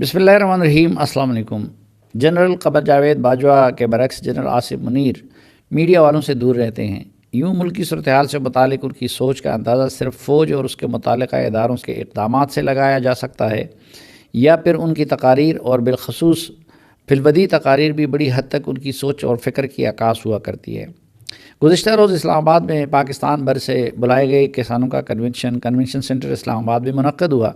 بسم اللہ الرحمن الرحیم۔ السلام علیکم۔ جنرل قمر جاوید باجوہ کے برعکس جنرل آصف منیر میڈیا والوں سے دور رہتے ہیں۔ یوں ملکی صورتحال سے متعلق ان کی سوچ کا اندازہ صرف فوج اور اس کے متعلقہ اداروں کے اقدامات سے لگایا جا سکتا ہے، یا پھر ان کی تقاریر اور بالخصوص فی البدیہہ تقاریر بھی بڑی حد تک ان کی سوچ اور فکر کی عکاس ہوا کرتی ہے۔ گزشتہ روز اسلام آباد میں پاکستان بھر سے بلائے گئے کسانوں کا کنونشن سینٹر اسلام آباد میں منعقد ہوا،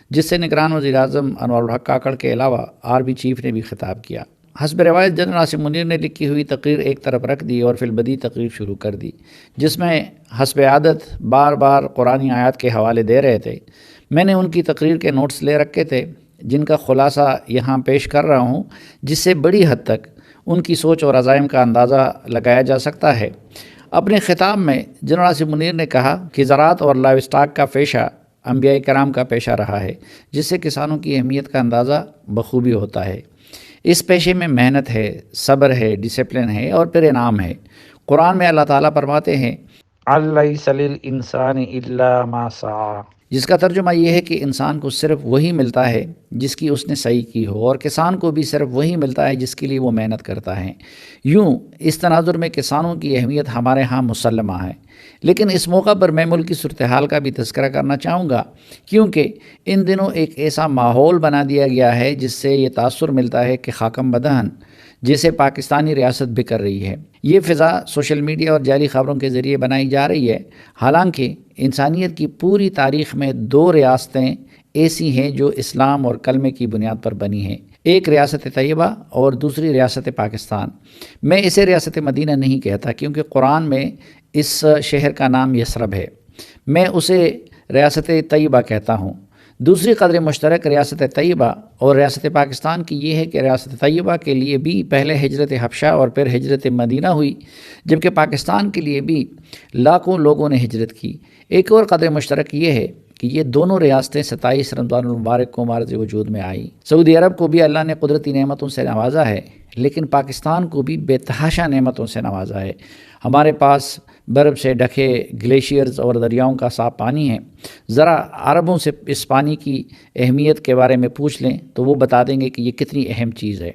جس سے نگران وزیر اعظم انور الحق کاکڑ کے علاوہ آرمی چیف نے بھی خطاب کیا۔ حسب روایت جنرل آصف منیر نے لکھی ہوئی تقریر ایک طرف رکھ دی اور فی البدیہہ تقریر شروع کر دی، جس میں حسب عادت بار بار قرآنی آیات کے حوالے دے رہے تھے۔ میں نے ان کی تقریر کے نوٹس لے رکھے تھے، جن کا خلاصہ یہاں پیش کر رہا ہوں، جس سے بڑی حد تک ان کی سوچ اور عزائم کا اندازہ لگایا جا سکتا ہے۔ اپنے خطاب میں جنرل آصف منیر نے کہا کہ زراعت اور لائیو اسٹاک کا پیشہ انبیاء کرام کا پیشہ رہا ہے، جس سے کسانوں کی اہمیت کا اندازہ بخوبی ہوتا ہے۔ اس پیشے میں محنت ہے، صبر ہے، ڈسپلن ہے اور پھر انعام ہے۔ قرآن میں اللہ تعالیٰ فرماتے ہیں لَيْسَ لِلْإِنسَانِ إِلَّا مَا سَعَىٰ، جس کا ترجمہ یہ ہے کہ انسان کو صرف وہی ملتا ہے جس کی اس نے سعی کی ہو، اور کسان کو بھی صرف وہی ملتا ہے جس کے لیے وہ محنت کرتا ہے۔ یوں اس تناظر میں کسانوں کی اہمیت ہمارے ہاں مسلمہ ہے، لیکن اس موقع پر میں ملک کی صورتحال کا بھی تذکرہ کرنا چاہوں گا، کیونکہ ان دنوں ایک ایسا ماحول بنا دیا گیا ہے جس سے یہ تاثر ملتا ہے کہ خاکم بدہن جیسے پاکستانی ریاست بکر رہی ہے۔ یہ فضا سوشل میڈیا اور جعلی خبروں کے ذریعے بنائی جا رہی ہے، حالانکہ انسانیت کی پوری تاریخ میں دو ریاستیں ایسی ہیں جو اسلام اور کلمے کی بنیاد پر بنی ہیں، ایک ریاست طیبہ اور دوسری ریاست پاکستان۔ میں اسے ریاست مدینہ نہیں کہتا، کیونکہ قرآن میں اس شہر کا نام یثرب ہے، میں اسے ریاست طیبہ کہتا ہوں۔ دوسری قدر مشترک ریاست طیبہ اور ریاست پاکستان کی یہ ہے کہ ریاست طیبہ کے لیے بھی پہلے ہجرت حبشہ اور پھر ہجرت مدینہ ہوئی، جبکہ پاکستان کے لیے بھی لاکھوں لوگوں نے ہجرت کی۔ ایک اور قدر مشترک یہ ہے کہ یہ دونوں ریاستیں 27 رمضان المبارک کو معرض وجود میں آئیں۔ سعودی عرب کو بھی اللہ نے قدرتی نعمتوں سے نوازا ہے، لیکن پاکستان کو بھی بے تحاشا نعمتوں سے نوازا ہے۔ ہمارے پاس برف سے ڈھکے گلیشیئرز اور دریاؤں کا صاف پانی ہے۔ ذرا عربوں سے اس پانی کی اہمیت کے بارے میں پوچھ لیں تو وہ بتا دیں گے کہ یہ کتنی اہم چیز ہے۔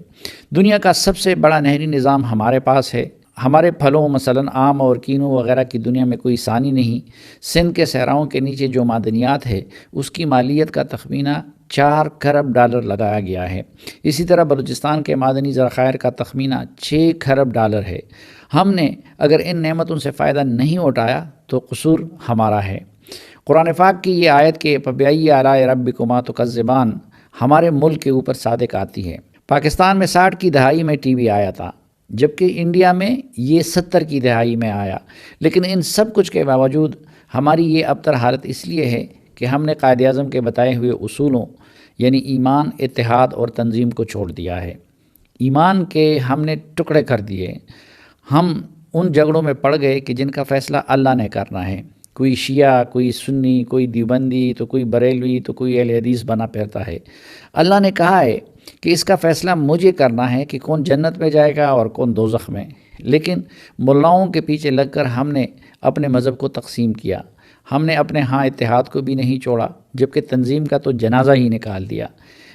دنیا کا سب سے بڑا نہری نظام ہمارے پاس ہے۔ ہمارے پھلوں مثلاً آم اور کینو وغیرہ کی دنیا میں کوئی ثانی نہیں۔ سندھ کے صحراؤں کے نیچے جو معدنیات ہے، اس کی مالیت کا تخمینہ 4 کھرب ڈالر لگایا گیا ہے۔ اسی طرح بلوچستان کے معدنی ذخائر کا تخمینہ 6 کھرب ڈالر ہے۔ ہم نے اگر ان نعمتوں سے فائدہ نہیں اٹھایا تو قصور ہمارا ہے۔ قرآن پاک کی یہ آیت کہ فَبِأَيِّ آلَاءِ رَبِّكُمَا تُكَذِّبَانِ ہمارے ملک کے اوپر صادق آتی ہے۔ پاکستان میں 60 کی دہائی میں ٹی وی آیا تھا، جبکہ انڈیا میں یہ 70 کی دہائی میں آیا، لیکن ان سب کچھ کے باوجود ہماری یہ ابتر حالت اس لیے ہے کہ ہم نے قائد اعظم کے بتائے ہوئے اصولوں یعنی ایمان، اتحاد اور تنظیم کو چھوڑ دیا ہے۔ ایمان کے ہم نے ٹکڑے کر دیے۔ ہم ان جھگڑوں میں پڑ گئے کہ جن کا فیصلہ اللہ نے کرنا ہے۔ کوئی شیعہ، کوئی سنی، کوئی دیوبندی، تو کوئی بریلوی، تو کوئی اہل حدیث بنا پھرتا ہے۔ اللہ نے کہا ہے کہ اس کا فیصلہ مجھے کرنا ہے کہ کون جنت میں جائے گا اور کون دوزخ میں، لیکن ملاؤں کے پیچھے لگ کر ہم نے اپنے مذہب کو تقسیم کیا۔ ہم نے اپنے ہاں اتحاد کو بھی نہیں چھوڑا، جبکہ تنظیم کا تو جنازہ ہی نکال دیا۔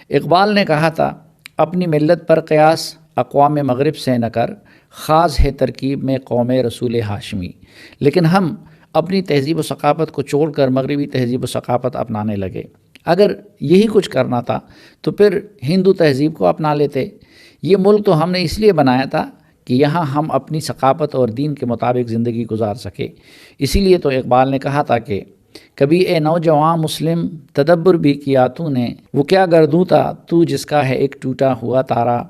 اقبال نے کہا تھا، اپنی ملت پر قیاس اقوام مغرب سے نہ کر، خاص ہے ترکیب میں قوم رسول ہاشمی۔ لیکن ہم اپنی تہذیب و ثقافت کو چھوڑ کر مغربی تہذیب و ثقافت اپنانے لگے۔ اگر یہی کچھ کرنا تھا تو پھر ہندو تہذیب کو اپنا لیتے۔ یہ ملک تو ہم نے اس لیے بنایا تھا کہ یہاں ہم اپنی ثقافت اور دین کے مطابق زندگی گزار سکے۔ اسی لیے تو اقبال نے کہا تھا کہ کبھی اے نوجوان مسلم تدبر بھی کیا تو نے، وہ کیا گردوں تھا تو جس کا ہے ایک ٹوٹا ہوا تارا،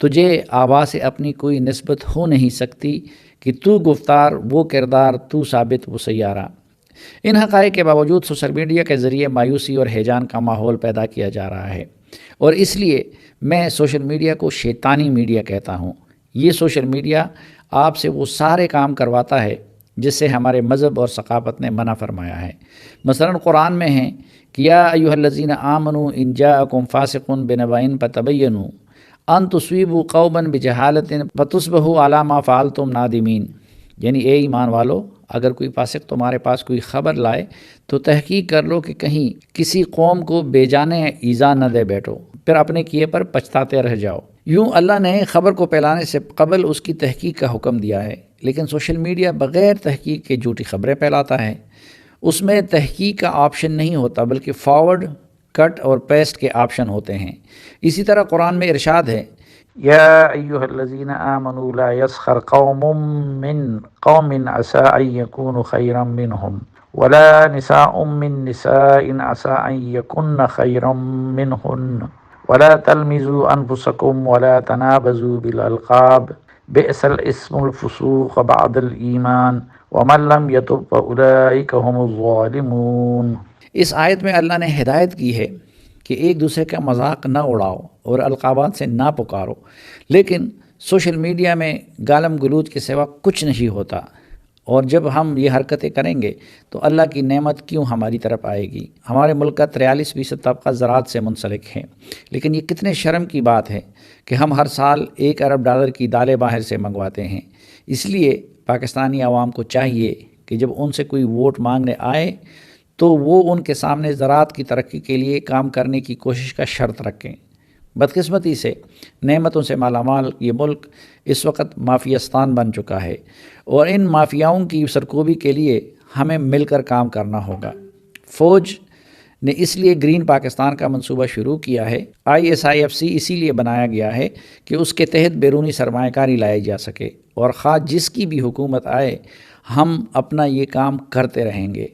تجھے آبا سے اپنی کوئی نسبت ہو نہیں سکتی کہ تو گفتار وہ کردار تو ثابت وہ سیارہ۔ ان حقائق کے باوجود سوشل میڈیا کے ذریعے مایوسی اور ہیجان کا ماحول پیدا کیا جا رہا ہے، اور اس لیے میں سوشل میڈیا کو شیطانی میڈیا کہتا ہوں۔ یہ سوشل میڈیا آپ سے وہ سارے کام کرواتا ہے جس سے ہمارے مذہب اور ثقافت نے منع فرمایا ہے۔ مثلاً قرآن میں ہے کہ یا ایھا الذین آمنوا ان جاءکم فاسق بنبأ فتبینوا ان تصیبوا قوما بجہالۃ فتصبحوا علی ما فعلتم نادمین، یعنی اے ایمان والو، اگر کوئی فاسق تمہارے پاس کوئی خبر لائے تو تحقیق کر لو کہ کہیں کسی قوم کو بے جانے ایذا نہ دے بیٹھو، پھر اپنے کیے پر پچھتاتے رہ جاؤ۔ یوں اللہ نے خبر کو پھیلانے سے قبل اس کی تحقیق کا حکم دیا ہے، لیکن سوشل میڈیا بغیر تحقیق کے جھوٹی خبریں پھیلاتا ہے۔ اس میں تحقیق کا آپشن نہیں ہوتا بلکہ فارورڈ، کٹ اور پیسٹ کے آپشن ہوتے ہیں۔ اسی طرح قرآن میں ارشاد ہے، يا أيها الذين آمنوا لا يسخر قوم من قوم عسى أن يكونوا خيرا منهم ولا نساء من نساء عسى أن يكن خيرا منهن ولا تلمزوا أنفسكم ولا تنابزوا بالألقاب بئس الاسم الفسوق بعد الإيمان ومن لم يتب فأولئك هم الظالمون۔ اس آیت میں اللہ نے ہدایت کی ہے کہ ایک دوسرے کا مذاق نہ اڑاؤ اور القابات سے نہ پکارو، لیکن سوشل میڈیا میں گالم گلوچ کے سوا کچھ نہیں ہوتا، اور جب ہم یہ حرکتیں کریں گے تو اللہ کی نعمت کیوں ہماری طرف آئے گی؟ ہمارے ملک کا 43% طبقہ زراعت سے منسلک ہے، لیکن یہ کتنے شرم کی بات ہے کہ ہم ہر سال $1 ارب کی دالیں باہر سے منگواتے ہیں۔ اس لیے پاکستانی عوام کو چاہیے کہ جب ان سے کوئی ووٹ مانگنے آئے تو وہ ان کے سامنے زراعت کی ترقی کے لیے کام کرنے کی کوشش کا شرط رکھیں۔ بدقسمتی سے نعمتوں سے مالا مال یہ ملک اس وقت مافیاستان بن چکا ہے، اور ان مافیاؤں کی سرکوبی کے لیے ہمیں مل کر کام کرنا ہوگا۔ فوج نے اس لیے گرین پاکستان کا منصوبہ شروع کیا ہے۔ ISIFC اسی لیے بنایا گیا ہے کہ اس کے تحت بیرونی سرمایہ کاری لائی جا سکے، اور خواہ جس کی بھی حکومت آئے ہم اپنا یہ کام کرتے رہیں گے۔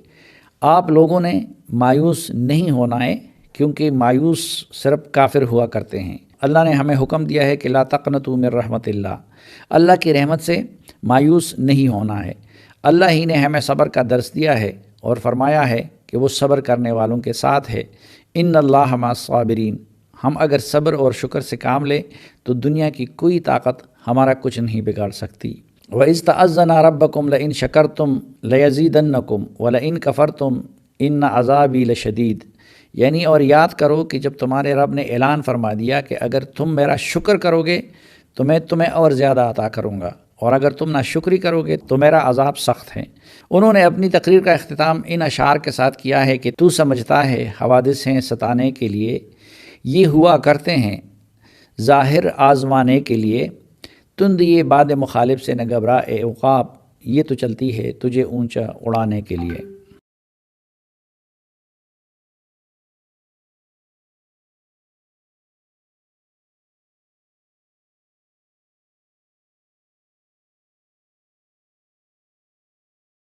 آپ لوگوں نے مایوس نہیں ہونا ہے، کیونکہ مایوس صرف کافر ہوا کرتے ہیں۔ اللہ نے ہمیں حکم دیا ہے کہ لا تقنطوا من رحمت اللہ، اللہ کی رحمت سے مایوس نہیں ہونا ہے۔ اللہ ہی نے ہمیں صبر کا درس دیا ہے اور فرمایا ہے کہ وہ صبر کرنے والوں کے ساتھ ہے۔ ان اللہ مع الصابرین، ہم اگر صبر اور شکر سے کام لیں تو دنیا کی کوئی طاقت ہمارا کچھ نہیں بگاڑ سکتی۔ وَإِذْ تَأَذَّنَ رَبَّكُمْ لَئِن شَكَرْتُمْ لَيَزِيدَنَّكُمْ وَلَئِن كَفَرْتُمْ إِنَّ عَذَابِي لَشَدِيدٌ، یعنی اور یاد کرو کہ جب تمہارے رب نے اعلان فرما دیا کہ اگر تم میرا شکر کرو گے تو میں تمہیں اور زیادہ عطا کروں گا، اور اگر تم ناشکری کرو گے تو میرا عذاب سخت ہے۔ انہوں نے اپنی تقریر کا اختتام ان اشعار کے ساتھ کیا ہے کہ تو سمجھتا ہے حوادث ہیں ستانے کے لیے، یہ ہوا کرتے ہیں ظاہر آزمانے کے لیے، تند یہ باد مخالف سے نہ گھبرا اے عقاب، یہ تو چلتی ہے تجھے اونچا اڑانے کے لیے۔